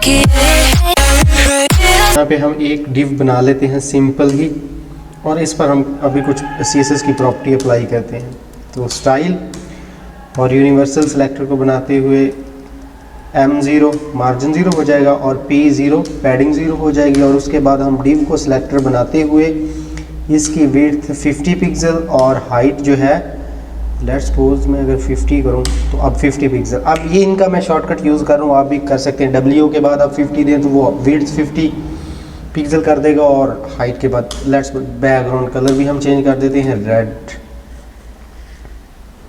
यहाँ पे हम एक डिव बना लेते हैं सिंपल ही, और इस पर हम अभी कुछ CSS की प्रॉपर्टी अप्लाई करते हैं। तो स्टाइल और यूनिवर्सल सिलेक्टर को बनाते हुए M0 मार्जिन 0 हो जाएगा और P0 पैडिंग 0 हो जाएगी। और उसके बाद हम डिव को सिलेक्टर बनाते हुए इसकी विड्थ 50 पिक्सल और हाइट जो है लेट्स सपोज मैं अगर 50 करूँ तो अब 50 पिक्सल। अब ये इनका मैं शॉर्टकट यूज़ कर रहा हूँ, आप भी कर सकते हैं। W के बाद आप 50 दें तो वो विड्थ 50 पिक्सल कर देगा, और हाइट के बाद लेट्स बैकग्राउंड कलर भी हम चेंज कर देते हैं रेड।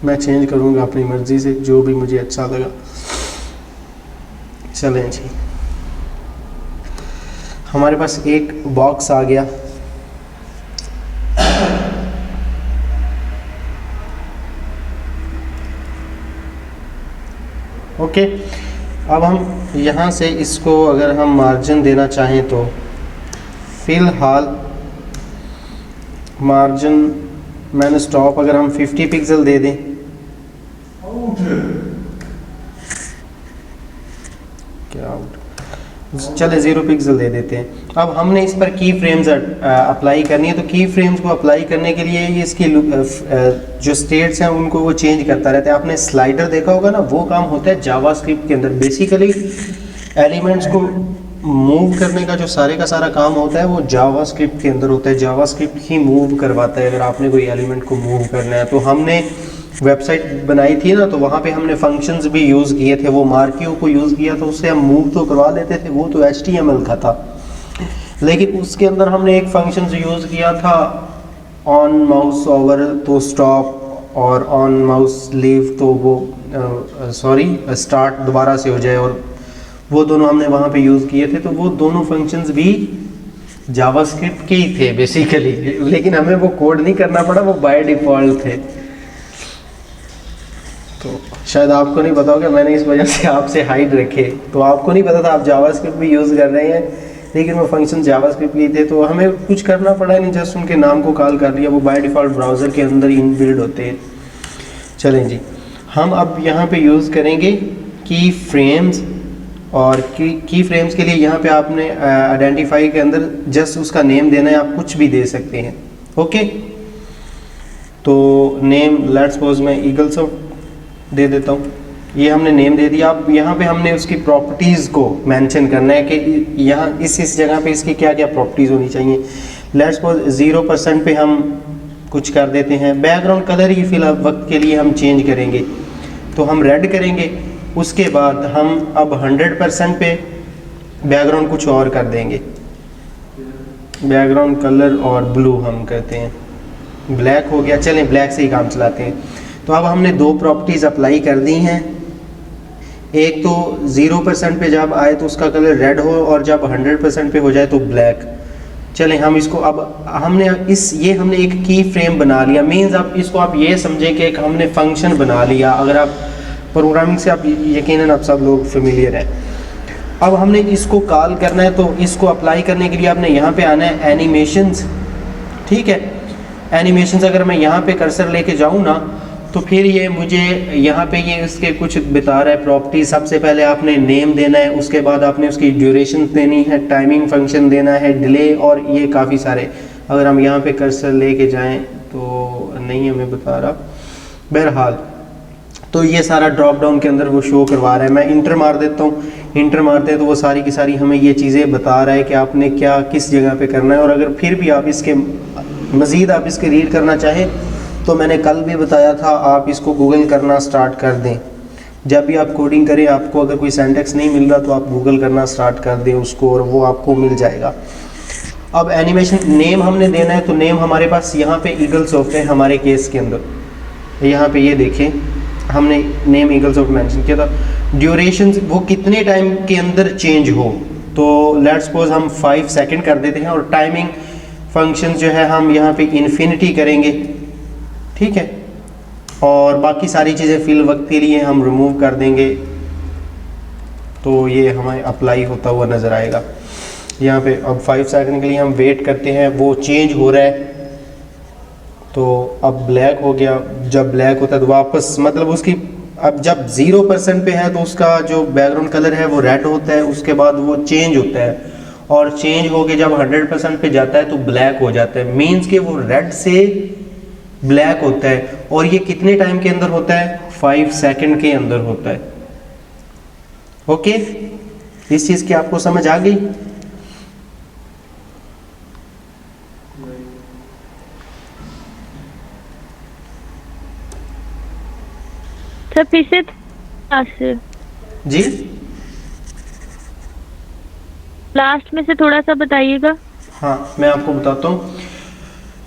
मैं चेंज करूँगा अपनी मर्ज़ी से जो भी मुझे अच्छा लगा। चलें जी, हमारे पास एक बॉक्स आ गया। ओके, अब हम यहाँ से इसको अगर हम मार्जिन देना चाहें तो फ़िलहाल मार्जिन मैंने स्टॉप अगर हम 50 पिक्सल दे दें, क्या आउट, चले 0 पिक्सल दे देते हैं। अब हमने इस पर की फ्रेम्स अप्लाई करनी है। तो की फ्रेम्स को अप्लाई करने के लिए इसकी जो स्टेट्स हैं उनको वो चेंज करता रहता है। आपने स्लाइडर देखा होगा ना, वो काम होता है जावास्क्रिप्ट के अंदर। बेसिकली एलिमेंट्स को मूव करने का जो सारे का सारा काम होता है वो जावास्क्रिप्ट के अंदर होता है। जावास्क्रिप्ट ही मूव करवाता है अगर आपने कोई एलिमेंट को मूव करना है। तो हमने वेबसाइट बनाई थी ना, तो वहाँ पे हमने फंक्शंस भी यूज़ किए थे। वो मार्कियो को यूज़ किया तो उससे हम मूव तो करवा लेते थे, वो तो HTML का था। लेकिन उसके अंदर हमने एक फंक्शन यूज़ किया था ऑन माउस ओवर तो स्टॉप, और ऑन माउस लीव तो वो स्टार्ट दोबारा से हो जाए, और वो दोनों हमने वहाँ पे यूज़ किए थे। तो वो दोनों फंक्शंस भी जावास्क्रिप्ट के ही थे बेसिकली, लेकिन हमें वो कोड नहीं करना पड़ा, वो बाय डिफ़ॉल्ट थे। तो शायद आपको नहीं पता होगा, मैंने इस वजह से आपसे हाइड रखे। तो आपको नहीं पता था, आप जावास्क्रिप्ट भी यूज़ कर रहे हैं, लेकिन वो फंक्शन जावास्क्रिप्ट की थे। तो हमें कुछ करना पड़ा नहीं, जस्ट उनके नाम को कॉल कर दिया। वो बाय डिफ़ॉल्ट ब्राउज़र के अंदर इनबिल्ड होते हैं। चलें जी, हम अब यहाँ पे यूज़ करेंगे की फ्रेम्स। और की फ्रेम्स के लिए यहाँ पे आपने आइडेंटिफाई के अंदर जस्ट उसका नेम देना है, आप कुछ भी दे सकते हैं। ओके, तो नेम लेट्स सपोज मैं ईगल्स ऑफ दे देता हूँ। ये हमने नेम दे दिया। अब यहाँ पे हमने उसकी प्रॉपर्टीज़ को मेंशन करना है कि यहाँ इस जगह पे इसकी क्या क्या प्रॉपर्टीज़ होनी चाहिए। लेट्स सपोज 0% पे हम कुछ कर देते हैं। बैकग्राउंड कलर ही फिलहाल वक्त के लिए हम चेंज करेंगे, तो हम रेड करेंगे। उसके बाद हम अब 100% पे बैकग्राउंड कुछ और कर देंगे। बैकग्राउंड कलर और ब्लू हम कहते हैं, ब्लैक हो गया। चलें ब्लैक से ही काम चलाते हैं। तो अब हमने दो प्रॉपर्टीज़ अप्लाई कर दी हैं। एक तो 0% पे जब आए तो उसका कलर रेड हो, और जब 100% पे हो जाए तो ब्लैक। चलें हम इसको अब हमने हमने एक की फ्रेम बना लिया। मीन्स आप इसको आप ये समझें कि एक हमने फंक्शन बना लिया। अगर आप प्रोग्रामिंग से आप यकीनन आप सब लोग फेमिलियर हैं। अब हमने इसको कॉल करना है, तो इसको अप्लाई करने के लिए आपने यहाँ पे आना है एनिमेशंस। ठीक है, एनिमेशंस अगर मैं यहाँ पे कर्सर लेके जाऊँ ना, तो फिर ये मुझे यहाँ पे ये इसके कुछ बता रहा है प्रॉपर्टी। सबसे पहले आपने नेम देना है, उसके बाद आपने उसकी ड्यूरेशन देनी है, टाइमिंग फंक्शन देना है, डिले, और ये काफ़ी सारे। अगर हम यहाँ पे कर्सर लेके जाएं तो नहीं हमें बता रहा, बहरहाल तो ये सारा ड्रॉप डाउन के अंदर वो शो करवा रहा है। मैं इंटर मार देता हूँ। इंटर मारते हैं तो वो सारी की सारी हमें ये चीज़ें बता रहा है कि आपने क्या किस जगह पे करना है। और अगर फिर भी आप इसके मज़ीद आप इसके रीड करना चाहें तो मैंने कल भी बताया था, आप इसको गूगल करना स्टार्ट कर दें। जब भी आप कोडिंग करें, आपको अगर कोई सेंटेक्स नहीं मिल रहा तो आप गूगल करना स्टार्ट कर दें उसको, और वो आपको मिल जाएगा। अब एनिमेशन नेम हमने देना है, तो नेम हमारे पास यहाँ पे ईगल्स ऑफ है हमारे केस के अंदर। यहाँ पे ये देखें, हमने नेम ईगल्स ऑफ मेंशन किया था। ड्यूरेशन वो कितने टाइम के अंदर चेंज हो, तो लेट्स सपोज हम 5 सेकंड कर देते हैं। और टाइमिंग फंक्शन जो है हम यहाँ पे इन्फिनिटी करेंगे। ठीक है, और बाकी सारी चीज़ें फिल वक्त के लिए हम रिमूव कर देंगे। तो ये हमें अप्लाई होता हुआ नज़र आएगा यहाँ पे। अब 5 सेकंड के लिए हम वेट करते हैं, वो चेंज हो रहा है। तो अब ब्लैक हो गया। जब ब्लैक होता है तो वापस मतलब उसकी अब जब 0% पे है तो उसका जो बैकग्राउंड कलर है वो रेड होता है, उसके बाद वो चेंज होता है और चेंज होके जब 100% पे जाता है तो ब्लैक हो जाता है। मीन्स कि वो रेड से ब्लैक होता है। और ये कितने टाइम के अंदर होता है? 5 सेकंड के अंदर होता है। ओके, इस चीज की आपको समझ आ गई? सर फिर से जी, लास्ट में से थोड़ा सा बताइएगा। हाँ मैं आपको बताता हूँ।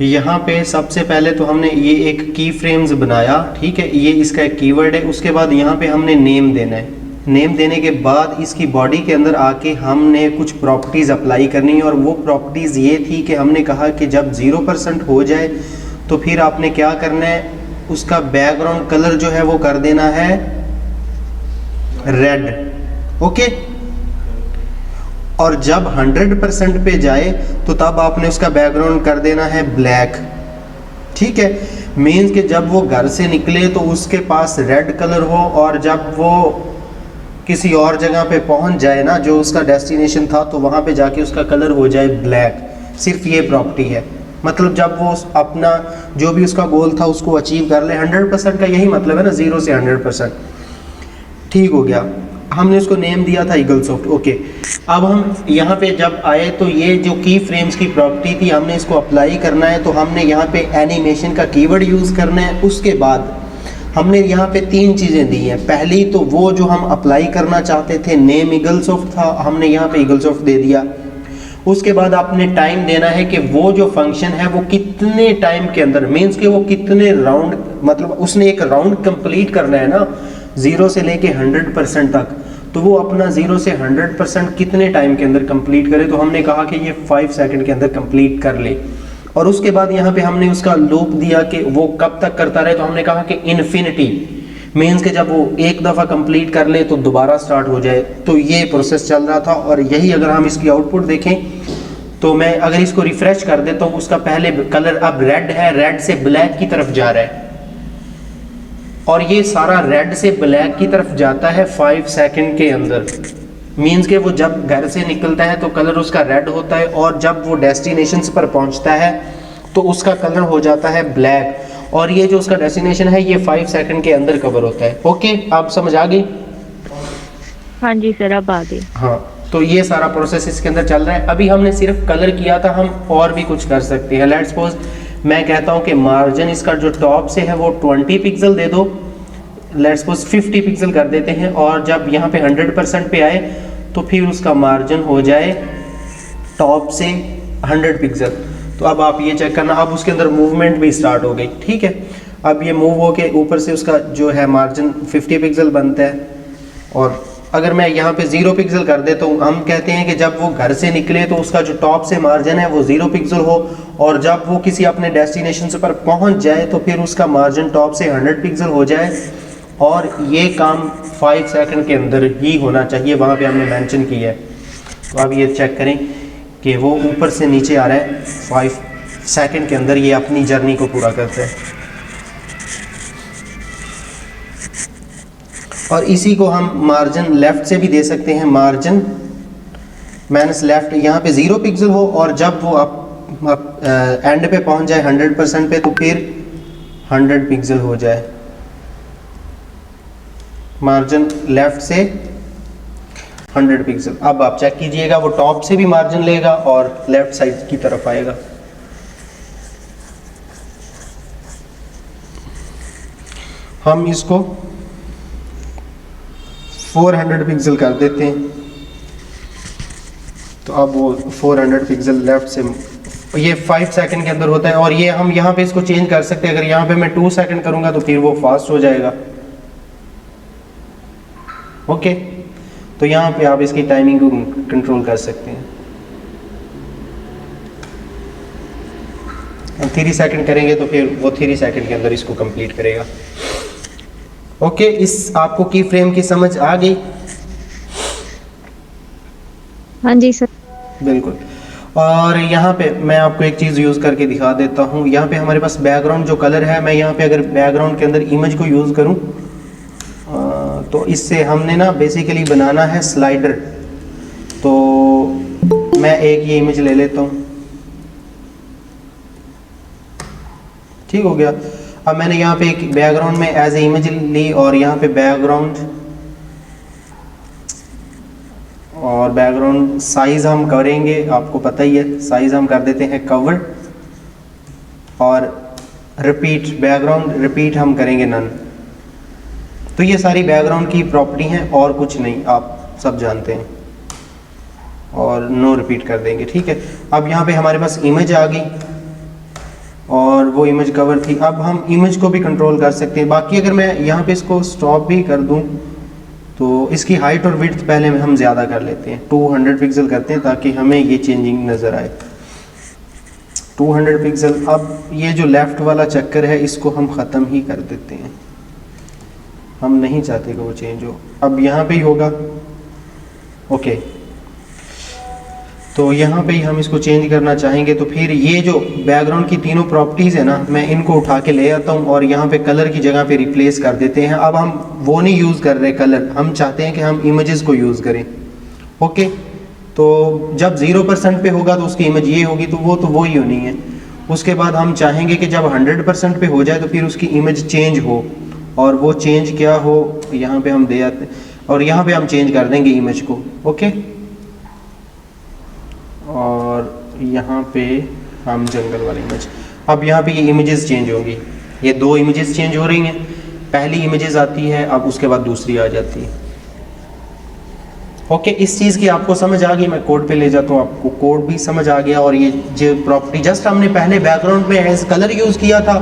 यहाँ पे सबसे पहले तो हमने ये एक की फ्रेम्स बनाया, ठीक है, ये इसका एक कीवर्ड है। उसके बाद यहाँ पे हमने नेम देना है। नेम देने के बाद इसकी बॉडी के अंदर आके हमने कुछ प्रॉपर्टीज़ अप्लाई करनी है, और वो प्रॉपर्टीज़ ये थी कि हमने कहा कि जब 0% हो जाए तो फिर आपने क्या करना है, उसका बैकग्राउंड कलर जो है वो कर देना है रेड। ओके, और जब 100% पे जाए तो तब आपने उसका बैकग्राउंड कर देना है ब्लैक। ठीक है, मीन्स कि जब वो घर से निकले तो उसके पास रेड कलर हो, और जब वो किसी और जगह पे पहुंच जाए ना, जो उसका डेस्टिनेशन था, तो वहां पे जाके उसका कलर हो जाए ब्लैक। सिर्फ ये प्रॉपर्टी है। मतलब जब वो अपना जो भी उसका गोल था उसको अचीव कर ले, 100% का यही मतलब है ना, 0 से 100%। ठीक हो गया, हमने उसको नेम दिया था ईगलसॉफ्ट। ओके, अब हम यहाँ पे जब आए तो ये जो की फ्रेम्स की प्रॉपर्टी थी हमने इसको अप्लाई करना है। तो हमने यहाँ पे एनिमेशन का कीवर्ड यूज़ करना है। उसके बाद हमने यहाँ पे 3 चीज़ें दी हैं। पहली तो वो जो हम अप्लाई करना चाहते थे, नेम ईगलसॉफ्ट था, हमने यहाँ पे ईगलसॉफ्ट दे दिया। उसके बाद आपने टाइम देना है कि वो जो फंक्शन है वो कितने टाइम के अंदर, मीन्स कि वो कितने राउंड, मतलब उसने एक राउंड कंप्लीट करना है ना 0 से लेके 100% तक, तो वो अपना 0 से 100% कितने टाइम के अंदर कंप्लीट करे। तो हमने कहा कि ये 5 सेकंड के अंदर कंप्लीट कर ले। और उसके बाद यहाँ पे हमने उसका लूप दिया कि वो कब तक करता रहे। तो हमने कहा कि इन्फिनिटी, मीन्स कि जब वो एक दफ़ा कंप्लीट कर ले तो दोबारा स्टार्ट हो जाए। तो ये प्रोसेस चल रहा था, और यही अगर हम इसकी आउटपुट देखें तो मैं अगर इसको रिफ्रेश कर देता हूँ, उसका पहले कलर अब रेड है, रेड से ब्लैक की तरफ जा रहा है, और ये सारा रेड से ब्लैक की तरफ जाता है 5 सेकंड के अंदर। मीन्स कि वो जब घर से निकलता है तो कलर उसका रेड होता है, और जब वो डेस्टिनेशन पर पहुंचता है तो उसका कलर हो जाता है ब्लैक। और ये जो उसका डेस्टिनेशन है ये 5 सेकंड के अंदर कवर होता है। ओके, आप समझ आ गई? हाँ जी सर, अब आ गई। हाँ, तो ये सारा प्रोसेस इसके अंदर चल रहा है। अभी हमने सिर्फ कलर किया था, हम और भी कुछ कर सकते हैं। लेट्स सपोज मैं कहता हूँ कि मार्जिन इसका जो टॉप से है वो 20 पिक्सल दे दो। लेट्स सपोज 50 पिक्सल कर देते हैं, और जब यहाँ पे 100% पे आए तो फिर उसका मार्जिन हो जाए टॉप से 100 पिक्सल। तो अब आप ये चेक करना, अब उसके अंदर मूवमेंट भी स्टार्ट हो गई। ठीक है, अब ये मूव हो के ऊपर से उसका जो है मार्जिन 50 पिक्सल बनता है। और अगर मैं यहाँ पे 0 पिक्सल कर देता हूँ, हम कहते हैं कि जब वो घर से निकले तो उसका जो टॉप से मार्जिन है वो 0 पिक्सल हो, और जब वो किसी अपने डेस्टिनेशन पर पहुँच जाए तो फिर उसका मार्जिन टॉप से 100 पिक्सल हो जाए। और ये काम 5 सेकंड के अंदर ही होना चाहिए, वहाँ पे हमने मेंशन किया है। तो अब ये चेक करें कि वो ऊपर से नीचे आ रहा है, 5 सेकंड के अंदर ये अपनी जर्नी को पूरा करता है। और इसी को हम मार्जिन लेफ्ट से भी दे सकते हैं, मार्जिन माइनस लेफ्ट, यहाँ पे 0 पिक्सल हो, और जब वो आप एंड पे पहुँच जाए 100% पे तो फिर 100 पिक्सल हो जाए। मार्जिन लेफ्ट से 100 पिक्सल। अब आप चेक कीजिएगा, वो टॉप से भी मार्जिन लेगा और लेफ्ट साइड की तरफ आएगा। हम इसको 400 पिक्सल कर देते हैं, तो अब वो 400 पिक्सल लेफ्ट से, ये 5 सेकंड के अंदर होता है। और ये हम यहाँ पे इसको चेंज कर सकते हैं। अगर यहाँ पे मैं 2 सेकंड करूँगा तो फिर वो फास्ट हो जाएगा। ओके, तो यहाँ पे आप इसकी टाइमिंग को कंट्रोल कर सकते हैं। हम 3 सेकंड करेंगे तो फिर वो 3 सेकंड के अंदर इसको कंप्लीट करेगा। ओके, इस आपको की फ्रेम की समझ आ गई? हाँ जी सर। बिल्कुल। और यहाँ पे मैं आपको एक चीज़ यूज़ करके दिखा देता हूँ। यहाँ पे हमारे पास बैकग्राउंड जो कलर है, मैं यहाँ पे अगर बैकग्राउंड के अंदर इमेज को यूज़ करूँ, तो इससे हमने ना बेसिकली बनाना है स्लाइडर। तो मैं एक ये इमेज ले लेता हूँ, ठीक हो गया। अब मैंने यहाँ पे एक बैकग्राउंड में एज ए इमेज ली और यहाँ पे बैकग्राउंड, और बैकग्राउंड साइज हम करेंगे, आपको पता ही है साइज हम कर देते हैं कवर, और रिपीट बैकग्राउंड रिपीट हम करेंगे नन। तो ये सारी बैकग्राउंड की प्रॉपर्टी हैं और कुछ नहीं, आप सब जानते हैं, और नो रिपीट कर देंगे, ठीक है। अब यहाँ पे हमारे पास इमेज आ गई और वो इमेज कवर थी। अब हम इमेज को भी कंट्रोल कर सकते हैं। बाकी अगर मैं यहाँ पे इसको स्टॉप भी कर दूँ तो इसकी हाइट और विड्थ पहले में हम ज़्यादा कर लेते हैं, 200 पिक्सल करते हैं ताकि हमें ये चेंजिंग नज़र आए, 200 पिक्सल। अब ये जो लेफ़्ट वाला चक्कर है इसको हम ख़त्म ही कर देते हैं, हम नहीं चाहते कि वो चेंज हो। अब यहाँ पे ही होगा, ओके। तो यहाँ पे ही हम इसको चेंज करना चाहेंगे, तो फिर ये जो बैकग्राउंड की तीनों प्रॉपर्टीज़ है ना, मैं इनको उठा के ले आता हूँ और यहाँ पे कलर की जगह पे रिप्लेस कर देते हैं। अब हम वो नहीं यूज़ कर रहे कलर, हम चाहते हैं कि हम इमेजेस को यूज़ करें, ओके। तो जब 0% पे होगा तो उसकी इमेज ये होगी, तो वो ही होनी है। उसके बाद हम चाहेंगे कि जब 100% पे हो जाए तो फिर उसकी इमेज चेंज हो, और वो चेंज क्या हो यहाँ पे हम दे आते हैं, और यहाँ पे हम चेंज कर देंगे इमेज को, ओके। और यहाँ पे हम जंगल वाली इमेज, अब यहाँ पे ये इमेजेस चेंज होंगी, ये दो इमेजेस चेंज हो रही हैं। पहली इमेजेस आती है, अब उसके बाद दूसरी आ जाती है, ओके। इस चीज़ की आपको समझ आ गई, मैं कोड पे ले जाता हूँ, आपको कोड भी समझ आ गया। और ये जो प्रॉपर्टी जस्ट हमने पहले बैकग्राउंड में एज कलर यूज़ किया था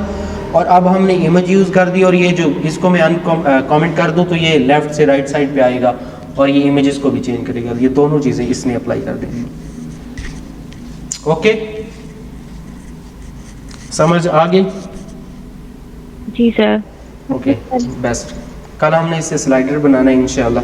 और अब हमने इमेज यूज़ कर दी, और ये जो इसको मैं कमेंट कर दूँ तो ये लेफ़्ट से राइट साइड पे आएगा और ये इमेजेस को भी चेंज करेगा। ये दोनों चीज़ें इसने अप्लाई कर देंगी, ओके। समझ आ गई? जी सर। Okay, best. कल हमने इससे स्लाइडर बनाना है इंशाल्लाह।